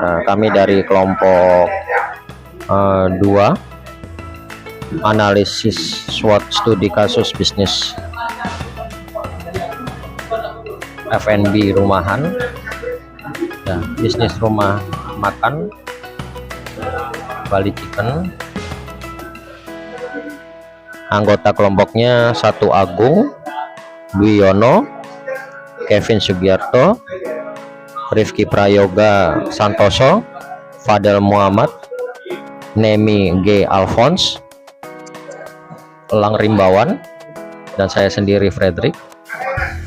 Kami dari kelompok 2 analisis SWOT studi kasus bisnis F&B rumahan, ya, bisnis rumah makan Bali Chicken. Anggota kelompoknya Satu Agung, Dwi Yono, Kevin Sugiarto, Rifki Prayoga Santoso, Fadel Muhammad, Nemi G. Alphonse, Elang Rimbawan, dan saya sendiri Frederick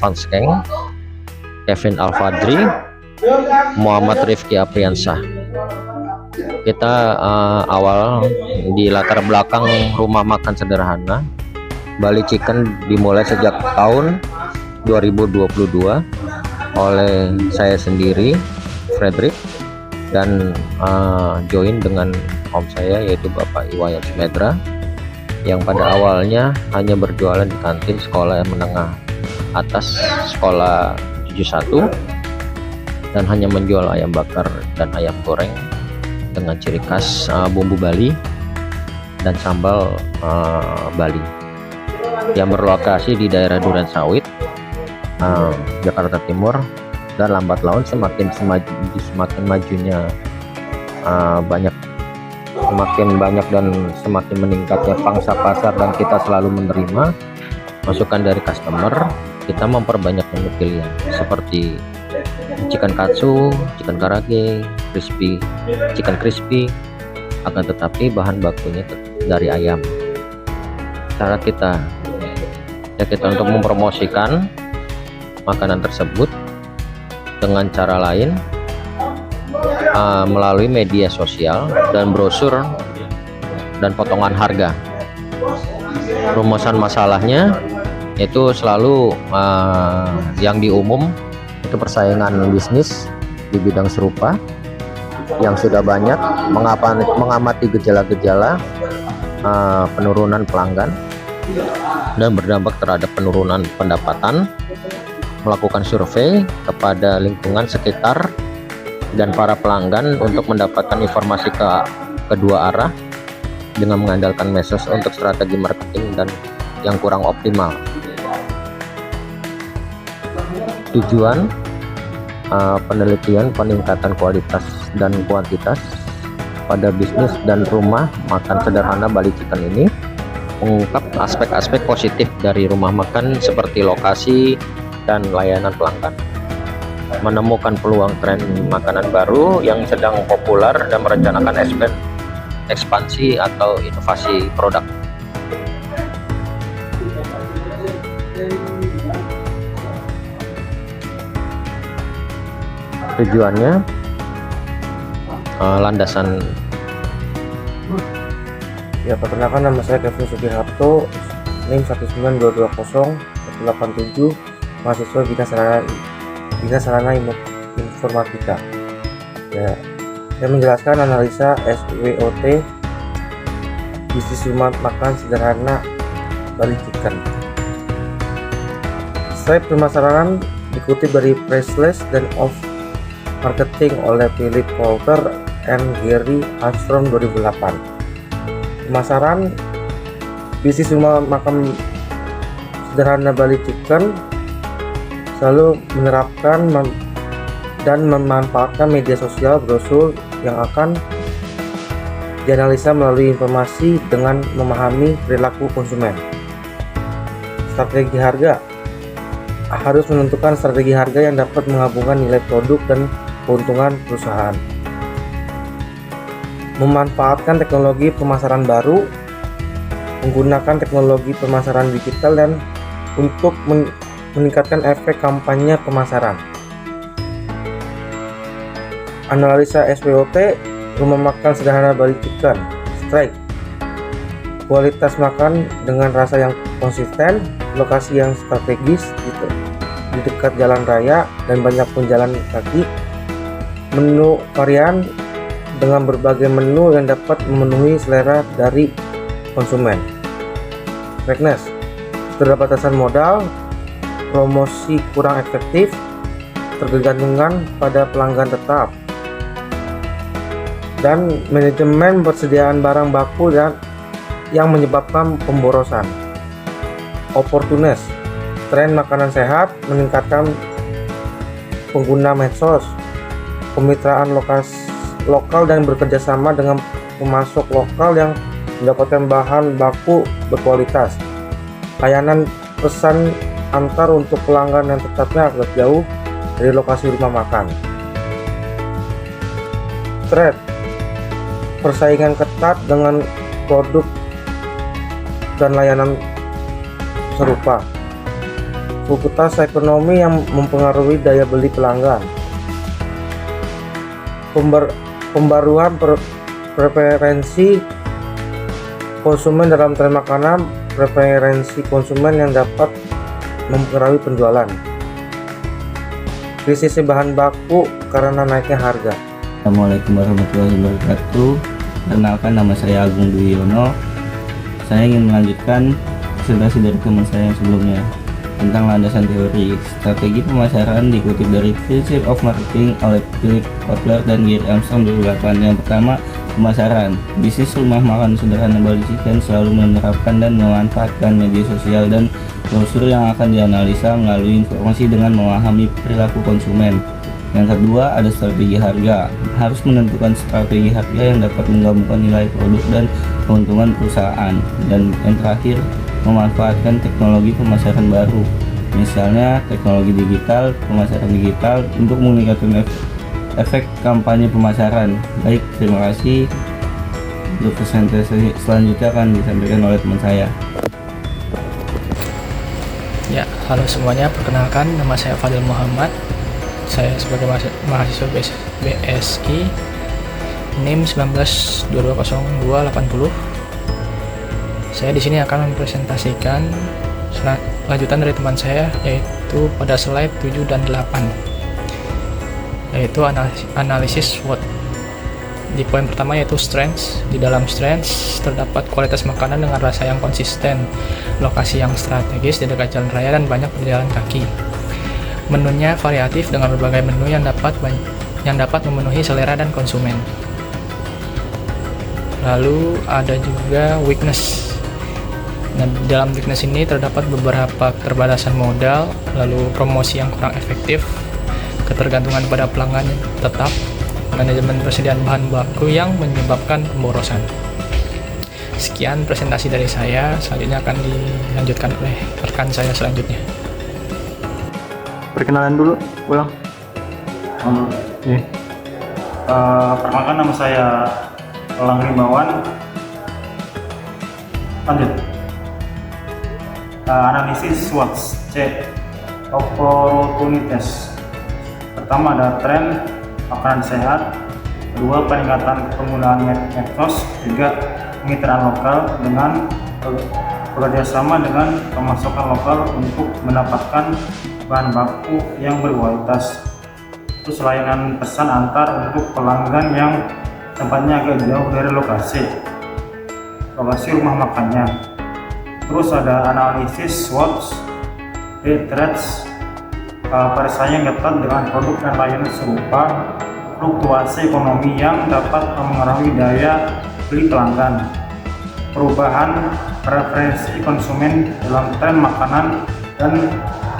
Vanskeng, Kevin Alfadri, Muhammad Rifki Apriansah. Kita awal di latar belakang rumah makan sederhana Bali Chicken dimulai sejak tahun 2022 oleh saya sendiri Frederick, dan join dengan om saya yaitu Bapak Iwayan Sumedra, yang pada awalnya hanya berjualan di kantin sekolah menengah atas sekolah 71 dan hanya menjual ayam bakar dan ayam goreng dengan ciri khas bumbu Bali dan sambal Bali, yang berlokasi di daerah Duren Sawit, Jakarta Timur. Dan lambat laun semakin majunya semakin banyak dan semakin meningkatnya pangsa pasar, dan kita selalu menerima masukan dari customer. Kita memperbanyak menu pilihan seperti chicken katsu, chicken karage, chicken crispy, akan tetapi bahan bakunya dari ayam. Cara kita untuk mempromosikan makanan tersebut dengan cara lain, melalui media sosial dan brosur dan potongan harga. Rumusan masalahnya itu selalu yang diumum itu persaingan bisnis di bidang serupa yang sudah banyak mengamati gejala-gejala penurunan pelanggan dan berdampak terhadap penurunan pendapatan, melakukan survei kepada lingkungan sekitar dan para pelanggan untuk mendapatkan informasi kedua arah dengan mengandalkan medsos untuk strategi marketing dan yang kurang optimal. Tujuan penelitian peningkatan kualitas dan kuantitas pada bisnis dan rumah makan sederhana Bali Chicken ini, mengungkap aspek-aspek positif dari rumah makan seperti lokasi dan layanan pelanggan, menemukan peluang tren makanan baru yang sedang populer dan merencanakan ekspansi atau inovasi produk. Tujuannya landasan. Ya, perkenalkan, nama saya Kevin Sugiharto, NIM 19220-187, mahasiswa Bina Sarana Informatika. Ya, saya menjelaskan analisa SWOT bisnis rumah makan sederhana Bali Chicken. Slide pemasaran dikutip dari press list dan of marketing oleh Philip Coulter and Gary Armstrong 2008. Pemasaran bisnis rumah makan sederhana Bali Chicken selalu menerapkan dan memanfaatkan media sosial, brosur yang akan dianalisa melalui informasi dengan memahami perilaku konsumen. Strategi harga harus menentukan strategi harga yang dapat menggabungkan nilai produk dan keuntungan perusahaan. Memanfaatkan teknologi pemasaran baru, menggunakan teknologi pemasaran digital dan untuk meningkatkan efek kampanye pemasaran. Analisa SWOT rumah makan sederhana Bali Chicken. Strike, kualitas makan dengan rasa yang konsisten, lokasi yang strategis di dekat jalan raya dan banyak pun jalan kaki, menu varian dengan berbagai menu yang dapat memenuhi selera dari konsumen. Weakness, keterbatasan modal, promosi kurang efektif, ketergantungan pada pelanggan tetap, dan manajemen persediaan barang baku dan yang menyebabkan pemborosan. Opportunist, tren makanan sehat, meningkatkan pengguna medsos, kemitraan lokal dan bekerjasama dengan pemasok lokal yang mendapatkan bahan baku berkualitas. Layanan pesan antar untuk pelanggan yang tetapnya agak jauh dari lokasi rumah makan. Trade, persaingan ketat dengan produk dan layanan serupa. Kualitas ekonomi yang mempengaruhi daya beli pelanggan. Pembaruan preferensi konsumen dalam tren makanan, preferensi konsumen yang dapat mempengaruhi penjualan. Krisis bahan baku karena naiknya harga. Assalamualaikum warahmatullahi wabarakatuh. Perkenalkan, nama saya Agung Dwi Yono. Saya ingin melanjutkan presentasi dari teman saya yang sebelumnya tentang landasan teori strategi pemasaran dikutip dari Principles of Marketing oleh Philip Kotler dan Gary Armstrong 2008. Yang pertama, pemasaran. Bisnis rumah makan sederhana Bali Chicken selalu menerapkan dan memanfaatkan media sosial dan brosur yang akan dianalisa melalui informasi dengan memahami perilaku konsumen. Yang kedua, ada strategi harga. Harus menentukan strategi harga yang dapat menggabungkan nilai produk dan keuntungan perusahaan. Dan yang terakhir, memanfaatkan teknologi pemasaran baru, misalnya teknologi digital, pemasaran digital untuk meningkatkan efek kampanye pemasaran. Baik, terima kasih. Untuk presentasi selanjutnya akan disampaikan oleh teman saya. Ya, halo semuanya, perkenalkan nama saya Fadil Muhammad. Saya sebagai mahasiswa BSI NIM 19220280. Saya di sini akan mempresentasikan lanjutan dari teman saya, yaitu pada slide 7 dan 8, yaitu analisis SWOT. Di poin pertama yaitu strengths. Di dalam strengths terdapat kualitas makanan dengan rasa yang konsisten, lokasi yang strategis di dekat jalan raya dan banyak berjalan kaki. Menunya variatif dengan berbagai menu yang dapat memenuhi selera dan konsumen. Lalu ada juga weakness. Nah, dalam weakness ini terdapat beberapa keterbatasan modal, lalu promosi yang kurang efektif, ketergantungan pada pelanggan tetap, manajemen persediaan bahan baku yang menyebabkan pemborosan. Sekian presentasi dari saya, selanjutnya akan dilanjutkan oleh rekan saya selanjutnya. Perkenalan dulu, ulang. Perkenalkan, nama saya Elang Rimbawan. Lanjut. Analisis SWOT. C. Opportunities. Pertama ada tren makanan sehat. Kedua, peningkatan penggunaan medsos. Tiga, kemitraan lokal dengan bekerjasama dengan pemasakan lokal untuk mendapatkan bahan baku yang berkualitas. Terus layanan pesan antar untuk pelanggan yang tempatnya agak jauh dari lokasi rumah makannya. Terus ada analisis SWOT, trends, persaingan ketat dengan produk dan layanan serupa, fluktuasi ekonomi yang dapat mempengaruhi daya beli pelanggan, perubahan preferensi konsumen dalam tren makanan, dan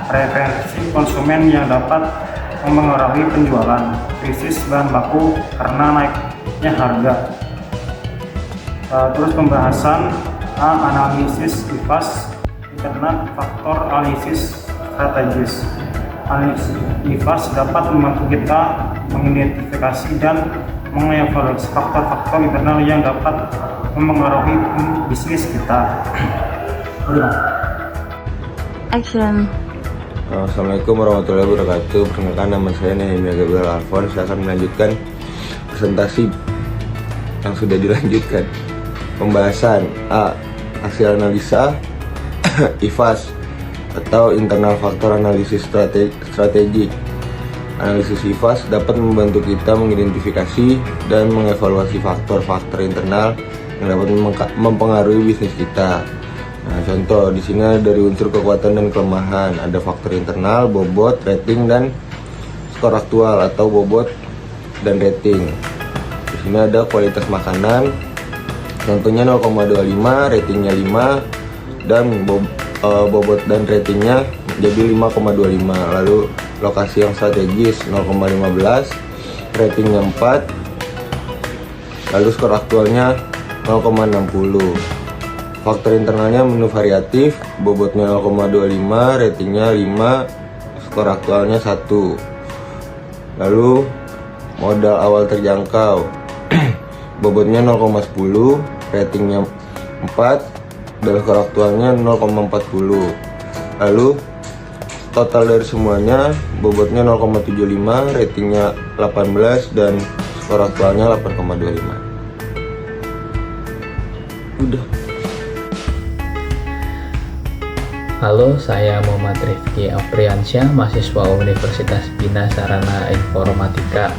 preferensi konsumen yang dapat mempengaruhi penjualan, krisis bahan baku karena naiknya harga. Terus pembahasan analisis IFAS, internal faktor analisis strategis. Analisis IFAS dapat membantu kita mengidentifikasi dan mengevaluasi faktor-faktor internal yang dapat mempengaruhi bisnis kita. Action. Assalamualaikum warahmatullahi wabarakatuh. Perkenalkan, nama saya Nehemia Gabriel Alfon. Saya akan melanjutkan presentasi yang sudah dilanjutkan. Pembahasan A. Hasil analisa IFAS atau internal faktor analisis strategik. Analisis IFAS dapat membantu kita mengidentifikasi dan mengevaluasi faktor-faktor internal yang dapat mempengaruhi bisnis kita. Nah, contoh di sini dari unsur kekuatan dan kelemahan, ada faktor internal, bobot, rating, dan skor aktual atau bobot dan rating. Di Ini ada kualitas makanan, contohnya 0,25, ratingnya 5, dan bobot dan ratingnya jadi 5,25. Lalu lokasi yang strategis 0,15, ratingnya 4, lalu skor aktualnya 0,60. Faktor internalnya menu variatif, bobotnya 0,25, ratingnya 5, skor aktualnya 1. Lalu modal awal terjangkau, bobotnya 0,10, ratingnya 4, dan skor aktualnya 0,40. Lalu total dari semuanya, bobotnya 0,75, ratingnya 18, dan skor aktualnya 8,25. Udah. Halo, saya Muhammad Rifki Afriansyah, mahasiswa Universitas Bina Sarana Informatika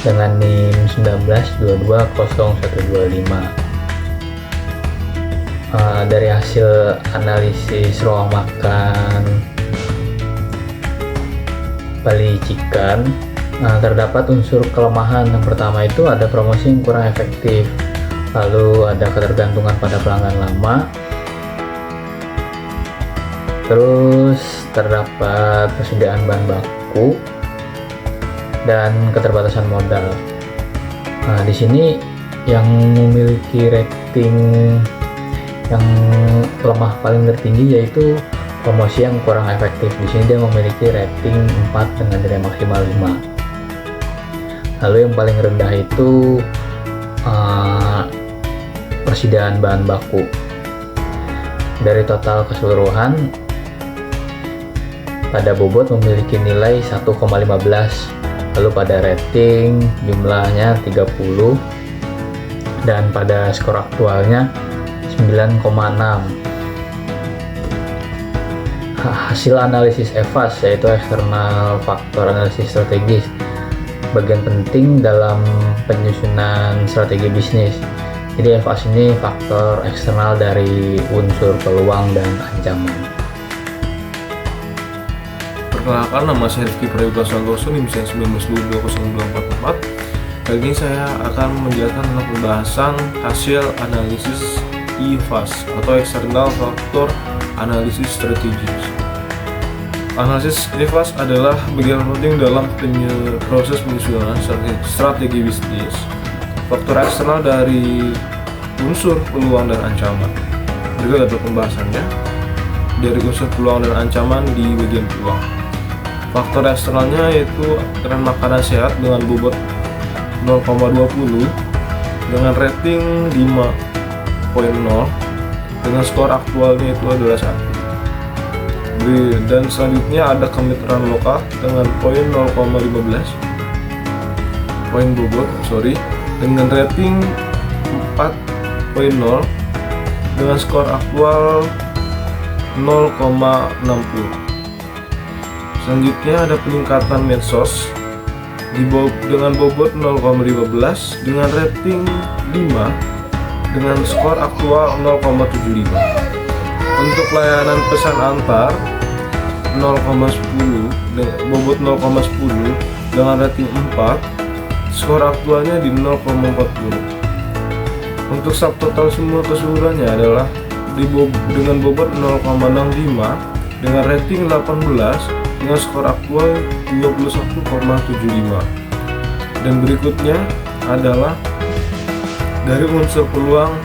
dengan NIM 19220125. Dari hasil analisis ruang makan Bali Chicken, terdapat unsur kelemahan. Yang pertama itu ada promosi yang kurang efektif, lalu ada ketergantungan pada pelanggan lama, terus terdapat persediaan bahan baku dan keterbatasan modal. Nah, di sini yang memiliki rating yang lemah paling tertinggi yaitu promosi yang kurang efektif. Di sini dia memiliki rating 4 dengan nilai maksimal 5. Lalu yang paling rendah itu persediaan bahan baku. Dari total keseluruhan, pada bobot memiliki nilai 1,15, lalu pada rating jumlahnya 30, dan pada skor aktualnya 9,6. Hasil analisis EVAS yaitu eksternal faktor analisis strategis, bagian penting dalam penyusunan strategi bisnis. Jadi EVAS ini faktor eksternal dari unsur peluang dan ancaman. Perkenalkan, nama saya Rifki Prayoga Santoso, NIM 19220244. Kali ini saya akan menjelaskan tentang pembahasan hasil analisis EVAS atau External Factor Analysis Strategies. Analisis EVAS adalah bagian penting dalam proses penyusunan strategi bisnis. Faktor eksternal dari unsur peluang dan ancaman. Berikut adalah pembahasannya. Dari unsur peluang dan ancaman di bagian peluang. Faktor eksternalnya yaitu tren makanan sehat dengan bobot 0,20 dengan rating 5,0 dengan skor aktualnya itu adalah 1. Dan selanjutnya ada kemitraan lokal dengan poin 0,15 poin bobot dengan rating 4,0 dengan skor aktual 0,60. Selanjutnya ada peningkatan medsos dengan bobot 0,15 dengan rating 5 dengan skor aktual 0,75. Untuk layanan pesan antar 0,10 bobot 0,10 dengan rating 4, skor aktualnya di 0,40. Untuk subtotal semua keseluruhannya adalah dengan bobot 0,65 dengan rating 18 dengan skor aktual 21,75. Dan berikutnya adalah dari unsur peluang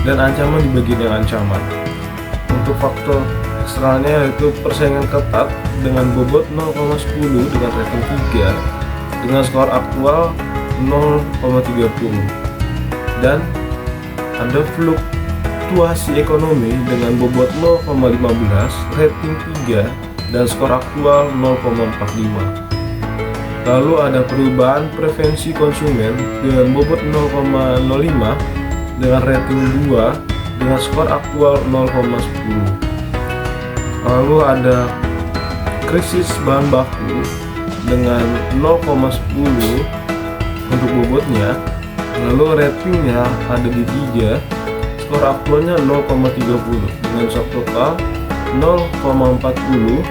dan ancaman di bagian yang ancaman. Untuk faktor eksternalnya yaitu persaingan ketat dengan bobot 0,10 dengan rating 3 dengan skor aktual 0,30. Dan ada fluktuasi ekonomi dengan bobot 0,15 rating 3 dan skor aktual 0,45. Lalu ada perubahan preferensi konsumen dengan bobot 0,05 dengan rating 2 dengan skor aktual 0,10. Lalu ada krisis bahan baku dengan 0,10 untuk bobotnya, lalu ratingnya ada di 3, skor aktualnya 0,30 dengan subtotal 0,40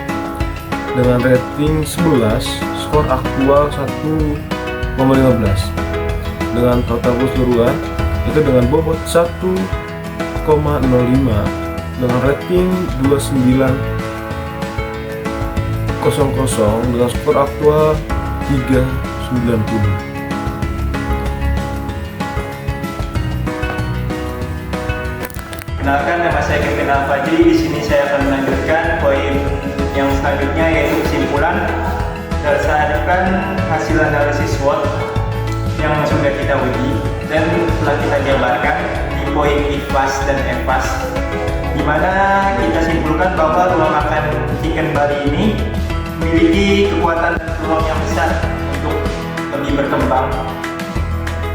dengan rating 11, skor aktual 1,25. Dengan total keseluruhan itu dengan bobot 1,05 dengan rating 2900 dengan skor aktual 390. Kenalkan, nama saya Kevin Al-Fajri. Di sini saya akan melanjutkan poin yang selanjutnya, yaitu kesimpulan berdasarkan hasil analisis SWOT yang sudah kita uji dan telah kita jabarkan di poin IFAS dan EFAS, di mana kita simpulkan bahwa ruang makan Chicken Bali ini memiliki kekuatan peluang yang besar untuk lebih berkembang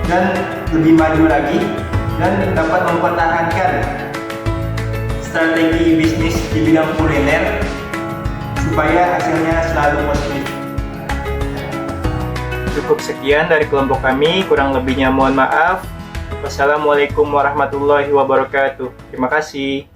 dan lebih maju lagi, dan dapat mempertahankan strategi bisnis di bidang kuliner supaya hasilnya selalu positif. Cukup sekian dari kelompok kami, kurang lebihnya mohon maaf. Wassalamualaikum warahmatullahi wabarakatuh. Terima kasih.